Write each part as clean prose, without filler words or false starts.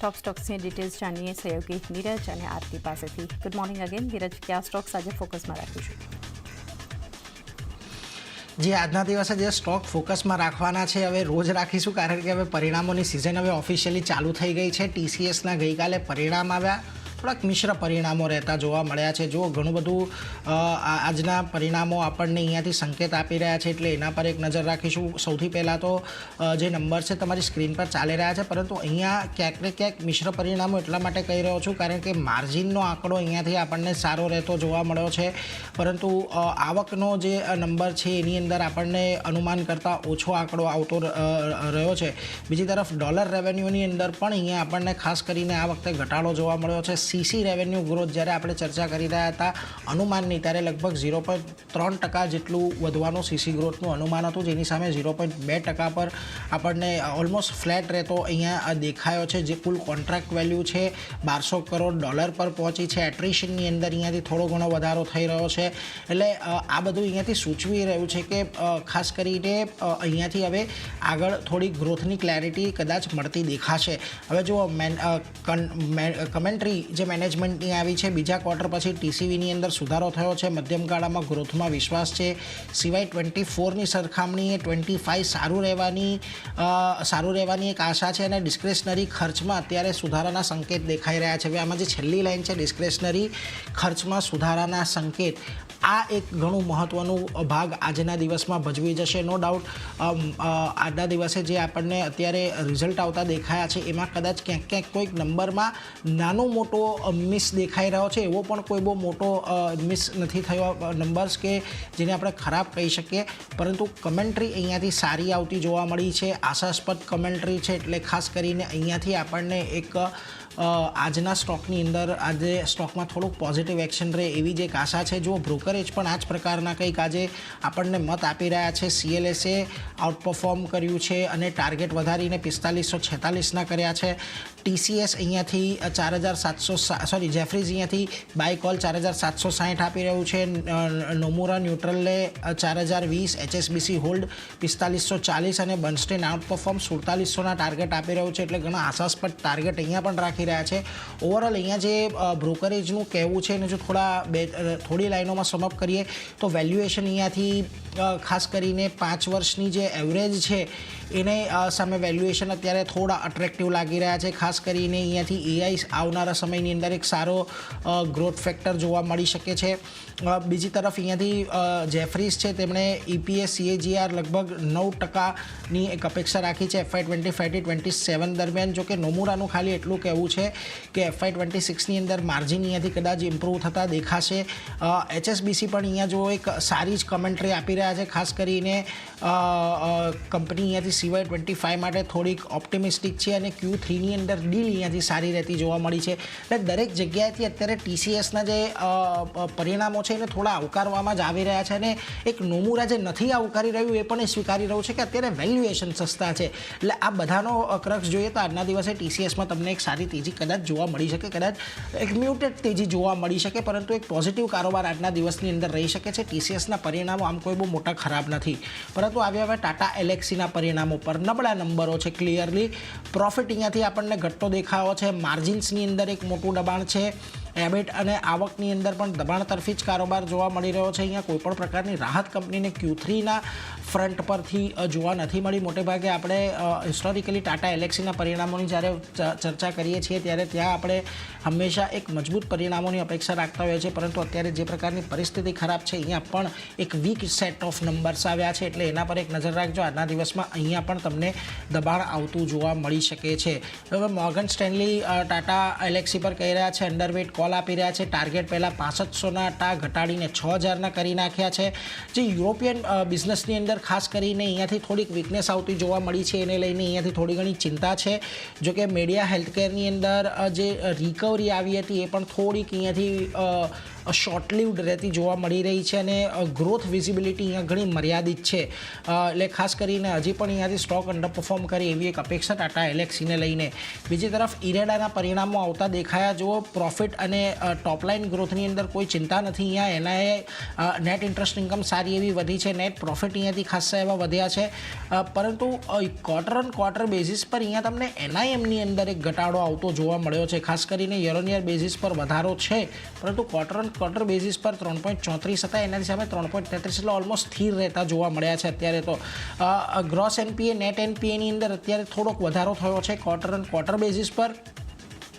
Top stocks ની details જાણીએ સહયોગી નીરજ અને આરતી પાસેથી. ગુડ મોર્નિંગ અગેન નીરજ, કયા સ્ટોક્સ આજે ફોકસમાં રાખીશું? જે આજના દિવસે જે સ્ટોક ફોકસમાં રાખવાના છે હવે રોજ રાખીશું, કારણ કે હવે પરિણામોની સિઝન હવે ઓફિશિયલી ચાલુ થઈ ગઈ છે. TCSના ગઈકાલે પરિણામ આવ્યા, થોડાક મિશ્ર પરિણામો રહેતા જોવા મળ્યા છે. જો ઘણું બધું આજના પરિણામો આપણને અહીંયાથી સંકેત આપી રહ્યા છે, એટલે એના પર એક નજર રાખીશું. સૌથી પહેલાં તો જે નંબર છે તમારી સ્ક્રીન પર ચાલી રહ્યા છે, પરંતુ અહીંયા ક્યાંક ને ક્યાંક મિશ્ર પરિણામો એટલા માટે કહી રહ્યો છું કારણ કે માર્જિનનો આંકડો અહીંયાથી આપણને સારો રહેતો જોવા મળ્યો છે, પરંતુ આવકનો જે નંબર છે એની અંદર આપણને અનુમાન કરતાં ઓછો આંકડો આવતો રહ્યો છે. બીજી તરફ ડોલર રેવન્યુની અંદર પણ અહીંયા આપણને ખાસ કરીને આ વખતે ઘટાડો જોવા મળ્યો છે. CC રેવન્યુ ગ્રોથ જ્યારે આપણે ચર્ચા કરી રહ્યા હતા અનુમાનની, ત્યારે લગભગ 0.3% જેટલું વધવાનું CC ગ્રોથનું અનુમાન હતું, જેની સામે 0.2% પર આપણને ઓલમોસ્ટ ફ્લેટ રહેતો અહીંયા દેખાયો છે. જે કુલ કોન્ટ્રાક્ટ વેલ્યુ છે $1200 કરોડ પર પહોંચી છે. એટ્રિશનની અંદર અહીંયાથી થોડો ઘણો વધારો થઈ રહ્યો છે. એટલે આ બધું અહીંયાથી સૂચવી રહ્યું છે કે ખાસ કરીને અહીંયાથી હવે આગળ થોડી ગ્રોથની ક્લેરિટી કદાચ મળતી દેખાશે. હવે જો કમેન્ટ્રી જે મેનેજમેન્ટની આવી છે, બીજા ક્વાર્ટર પછી TCVની અંદર સુધારો થયો છે, મધ્યમ ગાળામાં ગ્રોથમાં વિશ્વાસ છે. સિવાય 24ની સરખામણીએ 25 સારું રહેવાની એક આશા છે, અને ડિસ્ક્રેશનરી ખર્ચમાં અત્યારે સુધારાના સંકેત દેખાઈ રહ્યા છે. હવે આમાં જે છેલ્લી લાઈન છે ડિસ્ક્રેશનરી ખર્ચમાં સુધારાના સંકેત, આ એક ઘણું મહત્ત્વનું ભાગ આજના દિવસમાં ભજવી જશે. નો ડાઉટ આજના દિવસે જે આપણને અત્યારે રિઝલ્ટ આવતા દેખાયા છે એમાં કદાચ ક્યાંક કોઈક નંબરમાં નાનો મોટો મિસ દેખાઈ રહ્યો છે. એવો પણ કોઈ બહુ મોટો મિસ નથી થયો નંબર્સ કે જેને આપણે ખરાબ કહી શકીએ, પરંતુ કમેન્ટ્રી અહીંયાથી સારી આવતી જોવા મળી છે. આશાસ્પદ કમેન્ટ્રી છે, એટલે ખાસ કરીને અહીંયાથી આપણને એક આજના સ્ટોકની અંદર આજે સ્ટોકમાં થોડુંક પોઝિટિવ એક્શન રહે એવી જ એક આશા છે. જો બ્રોકરેજ પણ આ જ પ્રકારના કંઈક આજે આપણને મત આપી રહ્યા છે. CLSએ આઉટપરફોર્મ કર્યું છે અને ટાર્ગેટ વધારીને 4546ના કર્યા છે. TCS અહીંયાથી 4700 જેફરીઝ અહીંયાથી બાય કોલ 4760 આપી રહ્યું છે. નોમુરા ન્યુટ્રલે 4020, HSBC હોલ્ડ 4540 અને બર્ન્સ્ટેઇન આઉટપરફોર્મ 4700ના ટાર્ગેટ આપી રહ્યું છે. એટલે ઘણા આશાસ્પદ ટાર્ગેટ અહીંયા પણ રાખી રહ્યા છે. ઓવરઓલ અહીંયા જે બ્રોકરેજનું કહેવું છે, અને જો થોડી લાઈનોમાં સમઅપ કરીએ તો વેલ્યુએશન અહીંયાથી ખાસ કરીને 5 વર્ષની જે એવરેજ છે એને સામે વેલ્યુએશન અત્યારે થોડા અટ્રેક્ટિવ લાગી રહ્યા છે. ખાસ કરીને અહીંયાથી AI આવનારા સમયની અંદર એક સારો ગ્રોથ ફેક્ટર જોવા મળી શકે છે. બીજી તરફ અહીંયાથી જેફરીઝ છે, તેમણે EPS CAGR લગભગ 9%ની એક અપેક્ષા રાખી છે FY25-27 દરમિયાન. જો કે નોમુરાનું ખાલી એટલું કહેવું છે કે FY26ની અંદર માર્જિન અહીંયાથી કદાચ ઇમ્પ્રૂવ થતાં દેખાશે. HSBC પણ અહીંયા જો એક સારી જ કમેન્ટ્રી આપી રહ્યા છે. ખાસ કરીને કંપની અહીંયાથી CY25 માટે થોડીક ઓપ્ટિમિસ્ટિક છે, અને Q3ની અંદર ડીલ અહીંયાથી સારી રહેતી જોવા મળી છે. એટલે દરેક જગ્યાએથી અત્યારે TCSના જે પરિણામો છે એને થોડા આવકારવામાં જ આવી રહ્યા છે, અને એક નોમુરા જે નથી આવકારી રહ્યું એ પણ સ્વીકારી રહ્યું છે કે અત્યારે વેલ્યુએશન સસ્તા છે. એટલે આ બધાનો ક્રક્સ જોઈએ તો આજના દિવસે TCSમાં તમને એક સારી તેજી કદાચ જોવા મળી શકે, કદાચ એક મ્યુટેડ તેજી જોવા મળી શકે, પરંતુ એક પોઝિટિવ કારોબાર આજના દિવસની અંદર રહી શકે છે. TCSના પરિણામો આમ કોઈ બહુ મોટા ખરાબ નથી, પરંતુ હવે ટાટા એલેક્સીના પરિણામો પર નબળા નંબરો છે. ક્લિયરલી પ્રોફિટ અહીંયાથી આપણને ઘટતો દેખાયો છે. માર્જિન્સની અંદર એક મોટું દબાણ છે. એબિટ અને આવકની અંદર પણ દબાણ તરફી જ કારોબાર જોવા મળી રહ્યો છે. અહીંયા કોઈપણ પ્રકારની રાહત કંપનીને Q3ના ફ્રન્ટ પરથી જોવા નથી મળી. મોટેભાગે આપણે હિસ્ટોરિકલી ટાટા એલેક્સીના પરિણામોની જ્યારે ચર્ચા કરીએ છીએ ત્યારે ત્યાં આપણે હંમેશા એક મજબૂત પરિણામોની અપેક્ષા રાખતા હોઈએ છીએ, પરંતુ અત્યારે જે પ્રકારની પરિસ્થિતિ ખરાબ છે અહીંયા પણ એક વીક સેટ ઓફ નંબર્સ આવ્યા છે. એટલે એના પર એક નજર રાખજો. આજના દિવસમાં અહીંયા પણ તમને દબાણ આવતું જોવા મળી શકે છે. હવે મોર્ગન સ્ટેનલી ટાટા એલેક્સી પર કહી રહ્યા છે અંડરવેટ કોલ આપી રહ્યા છે. ટાર્ગેટ પહેલાં 6500ના ઘટાડીને 6000ના કરી નાખ્યા છે. જે યુરોપિયન બિઝનેસની અંદર ખાસ કરીને અહીંયાથી થોડીક વીકનેસ આવતી જોવા મળી છે, એને લઈને અહીંયાથી થોડી ઘણી ચિંતા છે. જોકે મીડિયા હેલ્થકેરની અંદર જે રિકવરી આવી હતી એ પણ થોડીક અહીંયાથી શોર્ટ લિવ્ડ રહેતી જોવા મળી રહી છે અને ગ્રોથ વિઝિબિલિટી અહીંયા ઘણી મર્યાદિત છે. એટલે ખાસ કરીને હજી પણ અહીંયાથી સ્ટોક અંડર પરફોર્મ કરે એવી એક અપેક્ષા ટાટા એલેક્સીને લઈને. બીજી તરફ ઇરેડાના પરિણામો આવતા દેખાયા. જુઓ, પ્રોફિટ અને ટોપલાઇન ગ્રોથની અંદર કોઈ ચિંતા નથી. અહીંયા એના નેટ ઇન્ટરેસ્ટ ઇન્કમ સારી એવી વધી છે, નેટ પ્રોફિટ અહીંયાથી ખાસા એવા વધ્યા છે. પરંતુ ક્વાર્ટર ઓન ક્વાર્ટર બેઝિસ પર અહીંયા તમને એનઆઈએમની અંદર એક ઘટાડો આવતો જોવા મળ્યો છે. ખાસ કરીને યર ઓન યર બેઝિસ પર વધારો છે, પરંતુ ક્વાર્ટર ઓન ક્વાર્ટર બેઝિસ પર 3.34 હતા, એનાથી સામે 3.33, એટલે ઓલમોસ્ટ સ્થિર રહેતા જોવા મળ્યા છે અત્યારે. તો ગ્રોસ એનપીએ નેટ એનપીએની અંદર અત્યારે થોડોક વધારો થયો છે ક્વાર્ટર ઓન ક્વાર્ટર બેઝિસ પર.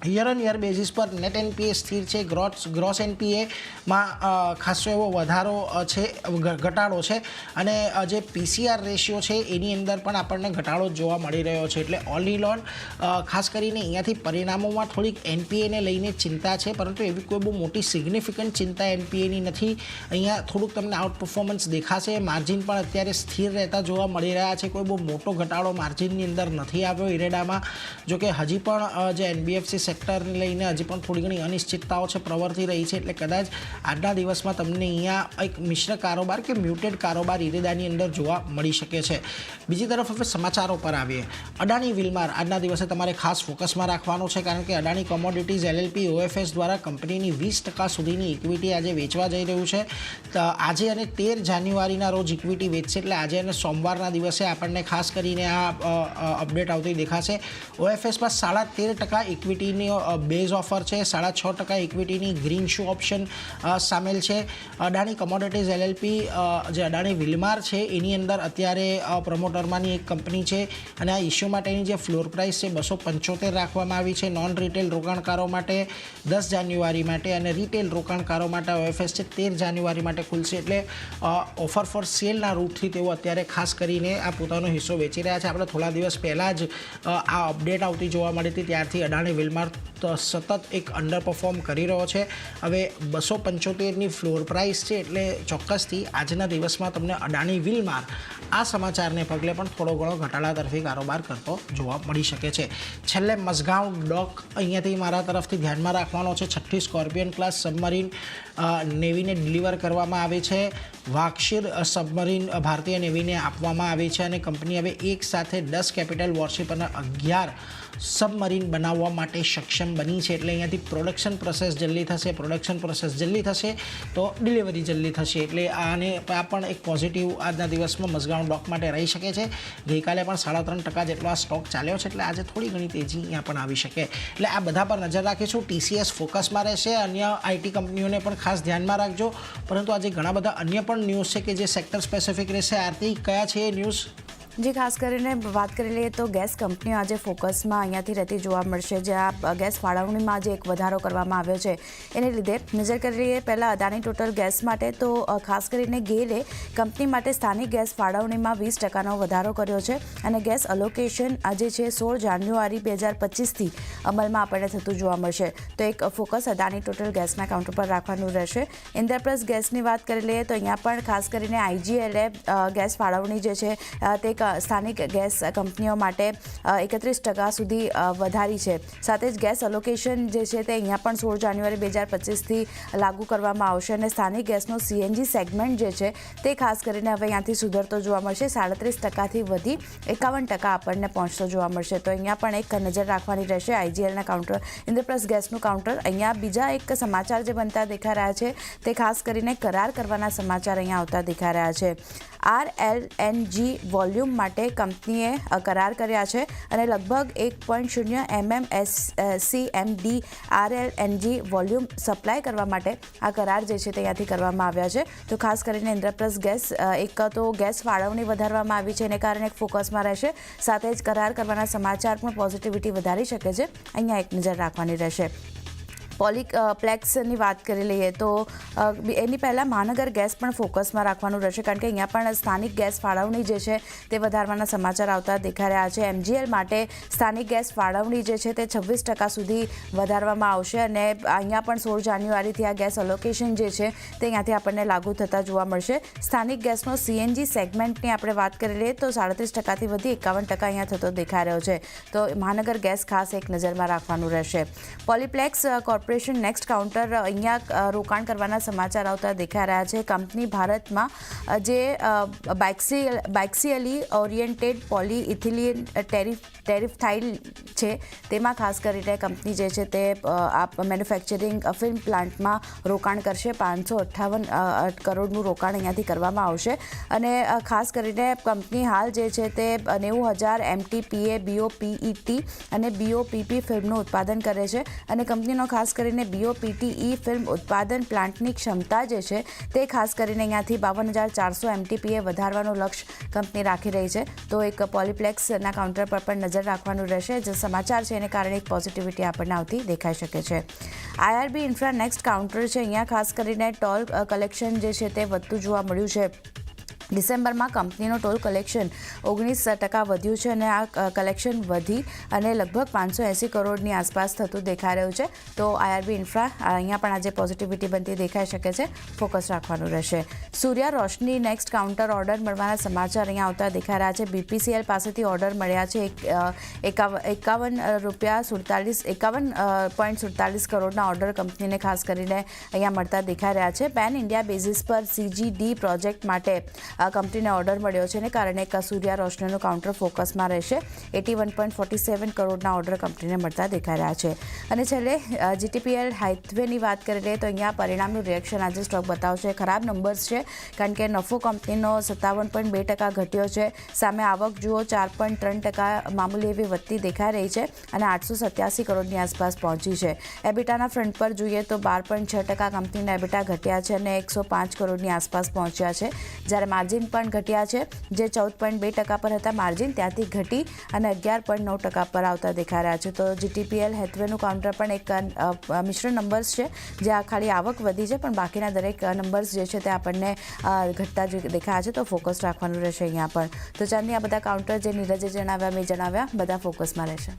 યર ઓન યર બેઝિસ પર નેટ એનપીએ સ્થિર છે. ગ્રોસ એનપીએમાં ખાસો એવો વધારો છે, ઘટાડો છે. અને જે પીસીઆર રેશિયો છે એની અંદર પણ આપણને ઘટાડો જોવા મળી રહ્યો છે. એટલે ઓલ ઇન ઓલ ખાસ કરીને અહીંયાથી પરિણામોમાં થોડીક એનપીએને લઈને ચિંતા છે, પરંતુ એવી કોઈ બહુ મોટી સિગ્નિફિકન્ટ ચિંતા એનપીએની નથી. અહીંયા થોડુંક તમને આઉટ પરફોર્મન્સ દેખાશે. માર્જિન પણ અત્યારે સ્થિર રહેતા જોવા મળી રહ્યા છે. કોઈ બહુ મોટો ઘટાડો માર્જિનની અંદર નથી આવ્યો ઇરેડામાં. જોકે હજી પણ જે એનબીએફસી સેક્ટરને લઈને હજી પણ થોડી ઘણી અનિશ્ચિતતાઓ છે પ્રવર્તી રહી છે. એટલે કદાચ આજના દિવસમાં તમને અહીંયા એક મિશ્ર કારોબાર કે મ્યુટેડ કારોબાર ઇરેડાની અંદર જોવા મળી શકે છે. બીજી તરફ હવે સમાચારો પર આવીએ. અદાણી વિલમાર આજના દિવસે તમારે ખાસ ફોકસમાં રાખવાનું છે, કારણ કે અદાણી કોમોડિટીઝ એલએલપી ઓએફએસ દ્વારા કંપનીની 20% સુધીની ઇક્વિટી આજે વેચવા જઈ રહ્યું છે. આજે અને 13 જાન્યુઆરીના રોજ ઇક્વિટી વેચશે. એટલે આજે અને સોમવારના દિવસે આપણને ખાસ કરીને આ અપડેટ આવતી દેખાશે. ઓએફએસમાં 13.5% ઇક્વિટી બેઝ ઓફર છે, 6.5% ઇક્વિટીની ગ્રીન શુ ઓપ્શન સામેલ છે. અદાણી કોમોડિટીઝ એલએલપી જે અદાણી વિલમાર છે એની અંદર અત્યારે પ્રમોટરમાંની એક કંપની છે, અને આ ઇસ્યુ માટેની જે ફ્લોર પ્રાઇસ છે 275 રાખવામાં આવી છે. નોન રિટેલ રોકાણકારો માટે 10 જાન્યુઆરી માટે અને રિટેલ રોકાણકારો માટે ઓએફએસ છે 13 જાન્યુઆરી માટે ખુલશે. એટલે ઓફર ફોર સેલના રૂટથી તેઓ અત્યારે ખાસ કરીને આ પોતાનો હિસ્સો વેચી રહ્યા છે. આપણે થોડા દિવસ પહેલાં જ આ અપડેટ આવતી જોવા મળી હતી, ત્યારથી અદાણી વિલમાર સતત એક અંડર પરફોર્મ કરી રહ્યો છે. હવે 275ની ફ્લોર પ્રાઇસ છે, એટલે ચોક્કસથી આજના દિવસમાં તમને અદાણી વિલમાર આ સમાચારને પગલે પણ થોડો ઘણો ઘટાડા તરફી કારોબાર કરતો જોવા મળી શકે છે. છેલ્લે મઝગાંવ ડોક અહીંયાથી મારા તરફથી ધ્યાનમાં રાખવાનો છે. 6ઠ્ઠી સ્કોર્પિયન ક્લાસ સબમરીન નેવીને ડિલિવર કરવામાં આવે છે. વાક્ષીર સબમરીન ભારતીય નેવીને આપવામાં આવી છે, અને કંપની હવે એક સાથે 10 કેપિટલ વોરશિપ અને 11 સબમરીન બનાવવા માટે સક્ષમ બની છે. એટલે અહીંયાથી પ્રોડક્શન પ્રોસેસ જલ્દી થશે તો ડિલિવરી જલ્દી થશે. એટલે આ પણ એક પોઝિટિવ આજના દિવસમાં મઝગાંવ ડોક માટે રહી શકે છે. ગઈકાલે પણ 3.5% જેટલો આ સ્ટોક ચાલ્યો છે, એટલે આજે થોડી ઘણી તેજી અહીંયા પણ આવી શકે. એટલે આ બધા પર નજર રાખીશું. ટીસીએસ ફોકસમાં રહેશે. અન્ય આઈટી કંપનીઓને પણ ખાસ ધ્યાનમાં રાખજો. પરંતુ આજે ઘણા બધા અન્ય પણ ન્યૂઝ છે કે જે સેક્ટર સ્પેસિફિક રહેશે. આરતી, કયા છે એ ન્યૂઝ? જે ખાસ કરીને વાત કરી લઈએ તો ગેસ કંપનીઓ આજે ફોકસમાં અહીંયાથી રહેતી જોવા મળશે. જે આ ગેસ ફાળવણીમાં જે એક વધારો કરવામાં આવ્યો છે એને લીધે નજર કરી લઈએ પહેલાં અદાણી ટોટલ ગેસ માટે, તો ખાસ કરીને ગેલે કંપની માટે સ્થાનિક ગેસ ફાળવણીમાં 20%નો વધારો કર્યો છે, અને ગેસ અલોકેશન આજે છે 16 જાન્યુઆરી 2025થી અમલમાં આપણને થતું જોવા મળશે. તો એક ફોકસ અદાણી ટોટલ ગેસના કાઉન્ટર પર રાખવાનું રહેશે. ઇન્દ્રપ્રસ્થ ગેસની વાત કરી લઈએ તો અહીંયા પણ ખાસ કરીને આઈજીએલએ ગેસ ફાળવણી જે છે તે સ્થાનિક ગેસ કંપનીઓ માટે 31% સુધી વધારી છે. સાથે જ ગેસ અલોકેશન જે છે તે અહીંયા પણ 16 જાન્યુઆરી 2025થી લાગુ કરવામાં આવશે, અને સ્થાનિક ગેસનો સીએનજી સેગમેન્ટ જે છે તે ખાસ કરીને હવે અહીંયાથી સુધરતો જોવા મળશે. 37%થી વધી 51% આપણને પહોંચતો જોવા મળશે. તો અહીંયા પણ એક નજર રાખવાની રહેશે આઈજીએલના કાઉન્ટર, ઇન્દ્રપ્રસ્થ ગેસનું કાઉન્ટર. અહીંયા બીજા એક સમાચાર જે બનતા દેખાઈ રહ્યા છે તે ખાસ કરીને કરાર કરવાના સમાચાર અહીંયા આવતા દેખાઈ રહ્યા છે. RLNG વોલ્યુમ માટે કંપનીએ કરાર કર્યા છે, અને લગભગ 1.0 MMSCMD RLNG વોલ્યુમ સપ્લાય કરવા માટે આ કરાર જે છે તે અહીંયાથી કરવામાં આવ્યા છે. તો ખાસ કરીને ઇન્દ્રપ્રસ્થ ગેસ એક તો ગેસ ફાળવણી વધારવામાં આવી છે, એને કારણે એક ફોકસમાં રહેશે. સાથે જ કરાર કરવાના સમાચાર પણ પોઝિટિવિટી વધારી શકે છે. અહીંયા એક નજર રાખવાની રહેશે. પોલીપ્લેક્સની વાત કરી લઈએ તો એની પહેલાં મહાનગર ગેસ પણ ફોકસમાં રાખવાનું રહેશે, કારણ કે અહીંયા પણ સ્થાનિક ગેસ ફાળવણી જે છે તે વધારવાના સમાચાર આવતા દેખાઈ રહ્યા છે. MGL માટે સ્થાનિક ગેસ ફાળવણી જે છે તે 26% સુધી વધારવામાં આવશે, અને અહીંયા પણ 16 જાન્યુઆરીથી આ ગેસ અલોકેશન જે છે તે અહીંયાથી આપણને લાગુ થતા જોવા મળશે. સ્થાનિક ગેસનો CNG સેગમેન્ટની આપણે વાત કરી લઈએ તો 37%થી વધી 51% અહીંયા થતો દેખાઈ રહ્યો છે. તો મહાનગર ગેસ ખાસ એક નજરમાં રાખવાનું રહેશે. પોલીપ્લેક્સ કોર્પોરેટ કોર્પોરેશન નેક્સ્ટ કાઉન્ટર અહીંયા રોકાણ કરવાના સમાચાર આવતા દેખાઈ રહ્યા છે. કંપની ભારતમાં જે બાઇક્સિયલી ઓરિએન્ટેડ પોલીઇથિલિન ટેરિફથાઇલ છે તેમાં ખાસ કરીને કંપની જે છે તે મેન્યુફેક્ચરિંગ ફિલ્મ પ્લાન્ટમાં રોકાણ કરશે. 558 કરોડનું રોકાણ અહીંયાથી કરવામાં આવશે અને ખાસ કરીને કંપની હાલ જે છે તે 90,000 MTPA BOPET અને BOPP ફિલ્મનું ઉત્પાદન કરે છે અને કંપનીનો ખાસ કરીને BOPTE ફિલ્મ ઉત્પાદન પ્લાન્ટની ક્ષમતા જે છે તે ખાસ કરીને અહીંયાથી 52,400 MTPA વધારવાનું લક્ષ્ય કંપની રાખી રહી છે. તો એક પોલીપ્લેક્સના કાઉન્ટર પર પણ નજર રાખવાનું રહેશે. જે સમાચાર છે એને કારણે એક પોઝિટિવિટી આપણને આવતી દેખાઈ શકે છે. IRB ઇન્ફ્રા નેક્સ્ટ કાઉન્ટર છે. અહીંયા ખાસ કરીને ટોલ કલેક્શન જે છે તે વધતું જોવા મળ્યું છે. ડિસેમ્બરમાં કંપનીનું ટોલ કલેક્શન 19% વધ્યું છે અને આ કલેક્શન વધી અને લગભગ 580 કરોડની આસપાસ થતું દેખાઈ રહ્યું છે. તો IRB ઇન્ફ્રા અહીંયા પણ આજે પોઝિટિવિટી બનતી દેખાઈ શકે છે. ફોકસ રાખવાનું રહેશે. સૂર્યા રોશની નેક્સ્ટ કાઉન્ટર ઓર્ડર મળવાના સમાચાર અહીંયા આવતા દેખાઈ રહ્યા છે. BPCL પાસેથી ઓર્ડર મળ્યા છે 51.47 કરોડના ઓર્ડર કંપનીને ખાસ કરીને અહીંયા મળતા દેખાઈ રહ્યા છે. પેન ઇન્ડિયા બેઝિસ પર CGD પ્રોજેક્ટ માટે કંપનીને ઓર્ડર મળ્યો છે અને કારણે સૂર્યા રોશનીનું કાઉન્ટર ફોકસમાં રહેશે. 81.47 કરોડના ઓર્ડર કંપનીને મળતા દેખાઈ રહ્યા છે. અને છેલ્લે GTPL હાઇથવેની વાત કરી લઈએ તો અહીંયા પરિણામનું રિએક્શન આજે સ્ટોક બતાવશે. ખરાબ નંબર્સ છે કારણ કે નફો કંપનીનો 57.2% ઘટ્યો છે. સામે આવક જુઓ 4.3% મામૂલી એવી વધતી દેખાઈ રહી છે અને 887 કરોડની આસપાસ પહોંચી છે. એબિટાના ફ્રન્ટ પર જોઈએ તો 12.6% કંપનીના એબિટા ઘટ્યા છે અને 105 કરોડની આસપાસ પહોંચ્યા છે. જ્યારે માર્જિન પણ ઘટ્યા છે. જે 14.2% પર હતા માર્જિન ત્યાંથી ઘટી અને 11.9% પર આવતા દેખાઈ રહ્યા છે. તો GTPL હેથવેનું કાઉન્ટર પણ એક મિશ્ર નંબર્સ છે. જ્યાં ખાલી આવક વધી છે પણ બાકીના દરેક નંબર્સ જે છે તે આપણને ઘટતા દેખાયા છે. તો ફોકસ રાખવાનું રહેશે અહીંયા પણ. તો ચાંદની આ બધા કાઉન્ટર જે નીરજે જણાવ્યા મેં જણાવ્યા બધા ફોકસમાં રહેશે.